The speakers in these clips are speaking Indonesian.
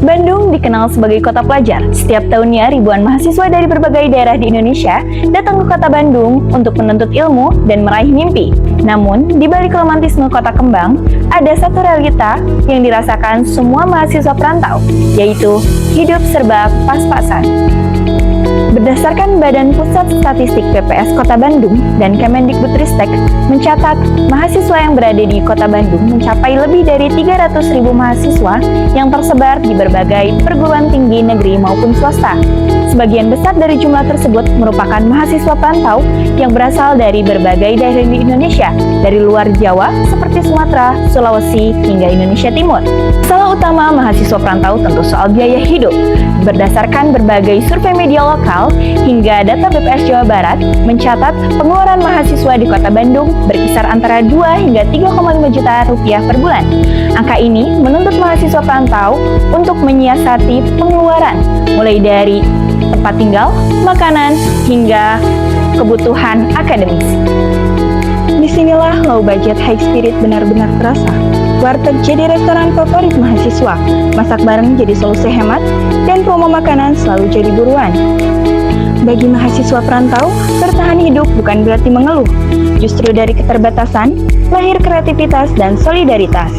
Bandung dikenal sebagai kota pelajar. Setiap tahunnya ribuan mahasiswa dari berbagai daerah di Indonesia datang ke kota Bandung untuk menuntut ilmu dan meraih mimpi. Namun, di balik romantisme kota kembang, ada satu realita yang dirasakan semua mahasiswa perantau, yaitu hidup serba pas-pasan. Berdasarkan Badan Pusat Statistik PPS Kota Bandung dan Kemendikbudristek mencatat mahasiswa yang berada di Kota Bandung mencapai lebih dari 300.000 mahasiswa yang tersebar di berbagai perguruan tinggi negeri maupun swasta. Sebagian besar dari jumlah tersebut merupakan mahasiswa perantau yang berasal dari berbagai daerah di Indonesia, dari luar Jawa seperti Sumatera, Sulawesi, hingga Indonesia Timur. Masalah utama mahasiswa perantau tentu soal biaya hidup. Berdasarkan berbagai survei media lokal hingga data BPS Jawa Barat mencatat pengeluaran mahasiswa di Kota Bandung berkisar antara 2 hingga 3,5 juta rupiah per bulan. Angka ini menuntut mahasiswa perantau untuk menyiasati pengeluaran mulai dari tempat tinggal, makanan, hingga kebutuhan akademis. Disinilah low budget high spirit benar-benar terasa. Warteg jadi restoran favorit mahasiswa, masak bareng jadi solusi hemat, dan promo makanan selalu jadi buruan. Bagi mahasiswa perantau, bertahan hidup bukan berarti mengeluh. Justru dari keterbatasan, lahir kreativitas dan solidaritas.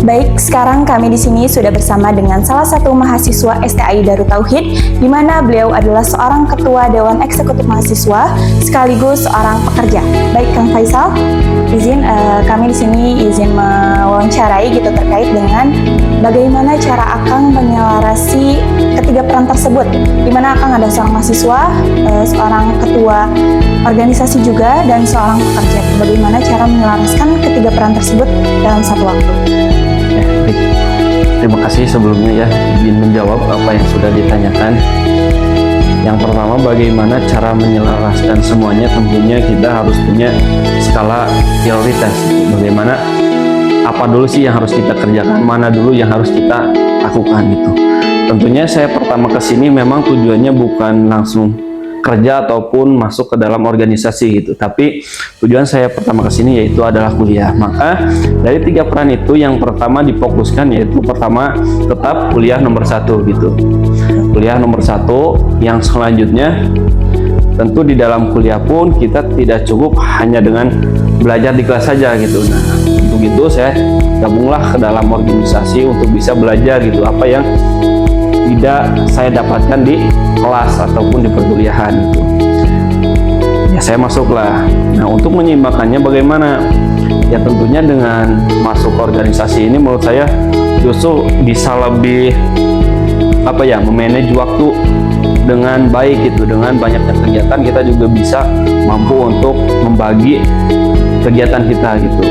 Baik, sekarang kami di sini sudah bersama dengan salah satu mahasiswa STAI Darut Tauhid, di mana beliau adalah seorang ketua Dewan Eksekutif Mahasiswa sekaligus seorang pekerja. Baik, Kang Faisal, izin kami di sini izin mewawancarai gitu terkait dengan bagaimana cara Akang menyelarasi ketiga peran tersebut, di mana Akang ada seorang mahasiswa, seorang ketua organisasi juga, dan seorang pekerja. Bagaimana cara menyelaraskan ketiga peran tersebut dalam satu waktu? Terima kasih sebelumnya ya, izin menjawab apa yang sudah ditanyakan. Yang pertama, bagaimana cara menyelaraskan semuanya? Tentunya kita harus punya skala prioritas. Bagaimana, apa dulu sih yang harus kita kerjakan, mana dulu yang harus kita lakukan gitu. Tentunya saya pertama ke sini memang tujuannya bukan langsung kerja ataupun masuk ke dalam organisasi gitu, tapi tujuan saya pertama ke sini yaitu adalah kuliah. Maka dari tiga peran itu yang pertama difokuskan yaitu pertama tetap kuliah nomor 1 gitu, kuliah nomor 1. Yang selanjutnya tentu di dalam kuliah pun kita tidak cukup hanya dengan belajar di kelas saja gitu. Nah, untuk itu saya gabunglah ke dalam organisasi untuk bisa belajar gitu apa yang tidak saya dapatkan di kelas ataupun di perkuliahan gitu. Ya saya masuklah. Nah, untuk menyeimbangkannya bagaimana? Ya tentunya dengan masuk organisasi ini menurut saya justru bisa lebih memanage waktu dengan baik gitu. Dengan banyaknya kegiatan kita juga bisa mampu untuk membagi kegiatan kita gitu.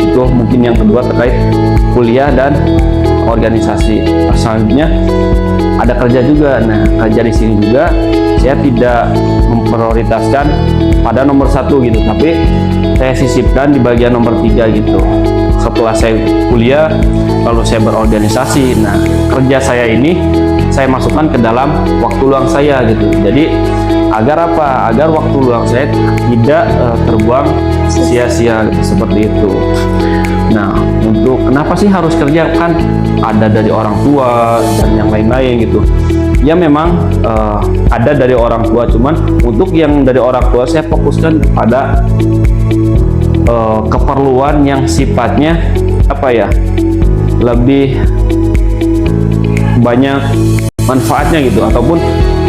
Itu mungkin yang kedua terkait kuliah dan organisasi. Selanjutnya ada kerja juga. Nah, kerja di sini juga saya tidak memprioritaskan pada nomor 1 gitu, tapi saya sisipkan di bagian nomor 3 gitu. Setelah saya kuliah, lalu saya berorganisasi. Nah, kerja saya ini saya masukkan ke dalam waktu luang saya gitu. Jadi agar apa? Agar waktu luang saya tidak terbuang sia-sia seperti itu. Nah, untuk kenapa sih harus kerja? Kan ada dari orang tua dan yang lain-lain gitu. Ya memang ada dari orang tua, cuman untuk yang dari orang tua saya fokuskan kepada keperluan yang sifatnya lebih banyak manfaatnya gitu, ataupun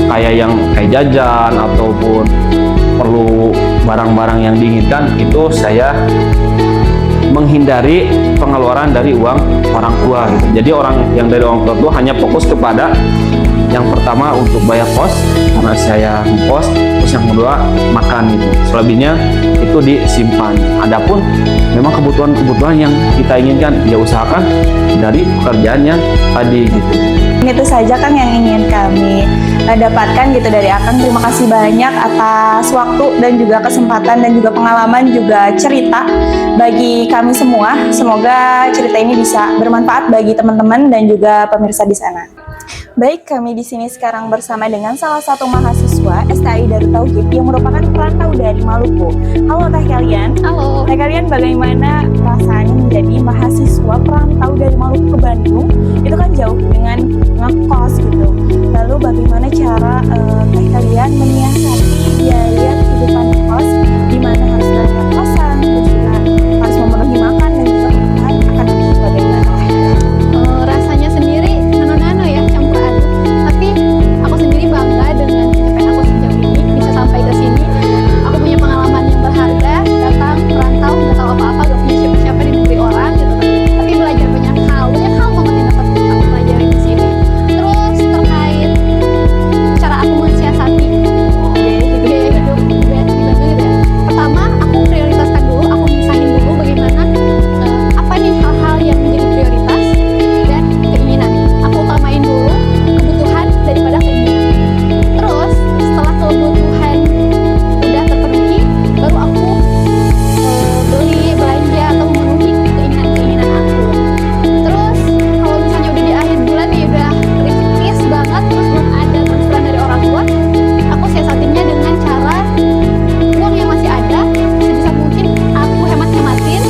kayak jajan ataupun perlu barang-barang yang diinginkan, itu saya menghindari pengeluaran dari uang orang tua gitu. Jadi orang yang dari orang tua itu hanya fokus kepada yang pertama untuk bayar kos karena saya ngekos, terus yang kedua makan gitu. Selebihnya itu disimpan. Adapun memang kebutuhan-kebutuhan yang kita inginkan ya usahakan dari pekerjaan yang tadi gitu. Itu saja Kang yang ingin kami dapatkan gitu dari Akang. Terima kasih banyak atas waktu dan juga kesempatan dan juga pengalaman juga cerita bagi kami semua. Semoga cerita ini bisa bermanfaat bagi teman-teman dan juga pemirsa di sana. Baik, kami di sini sekarang bersama dengan salah satu mahasiswa STI Darut Tauhid yang merupakan perantau dari Maluku. Halo Teh Kalian. Halo. Teh Kalian, bagaimana perasaannya menjadi mahasiswa perantau dari Maluku ke Bandung? Itu kan jauh dengan ngekos gitu. Lalu bagaimana cara Teh Kalian menyiasati biaya kehidupan kos, di mana harus bayar kosan, terus juga harus memenuhi makan dan juga kebutuhan akademis bagaimana? Rasanya sendiri nano-nano ya, campur aduk. Tapi aku sendiri bangga dengan pencapaian aku sejauh ini, bisa sampai ke sini. Aku punya pengalaman yang berharga, datang merantau, nggak tahu apa-apa, nggak punya siapa-siapa di negeri orang gitu. Tapi belajar banyak hal banget yang dapat aku pelajari di sini. Terus terkait cara aku mensiasati biaya hidup di Bandung gitu ya. Pertama, aku prioritaskan dulu, aku misahin dulu bagaimana apa nih hal-hal yang menjadi prioritas dan keinginan. Aku utamain dulu kebutuhan daripada keinginan. Terus setelah kebutuhan udah terpenuhi, baru aku beli, belanja atau memenuhi keinginan aku. Terus kalau misalnya udah di akhir bulan nih, udah kritis banget, terus belum ada transferan dari orang tua, aku siasatinnya dengan cara uang yang masih ada sebisa mungkin aku hemat-hematin.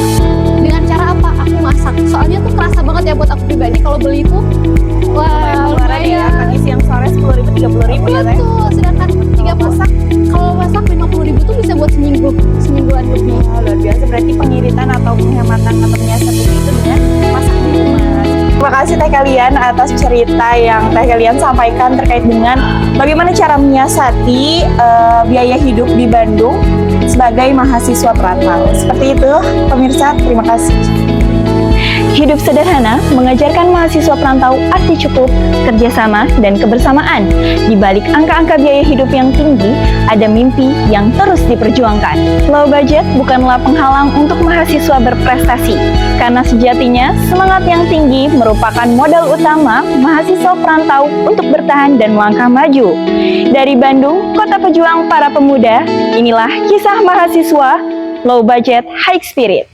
Dengan cara apa? Aku masak. Soalnya tuh kerasa banget ya buat aku pribadi kalau beli itu wah Lumayan ya, pagi siang sore 10.000 30.000 ya Teh. betul. Sedangkan 3 masak, kalau masak 50.000 tuh bisa buat semingguan lebih. Oh, luar biasa, berarti pengiritan atau penghematan atau menyiasati itu dengan masak di rumah. Terima kasih Teh Kalian atas cerita yang Teh Kalian sampaikan terkait dengan bagaimana cara menyiasati biaya hidup di Bandung sebagai mahasiswa perantau. Seperti itu, pemirsa, terima kasih. Hidup sederhana mengajarkan mahasiswa perantau arti cukup, kerjasama, dan kebersamaan. Di balik angka-angka biaya hidup yang tinggi, ada mimpi yang terus diperjuangkan. Low budget bukanlah penghalang untuk mahasiswa berprestasi, karena sejatinya semangat yang tinggi merupakan modal utama mahasiswa perantau untuk bertahan dan melangkah maju. Dari Bandung, kota pejuang para pemuda, inilah kisah mahasiswa Low Budget High Spirit.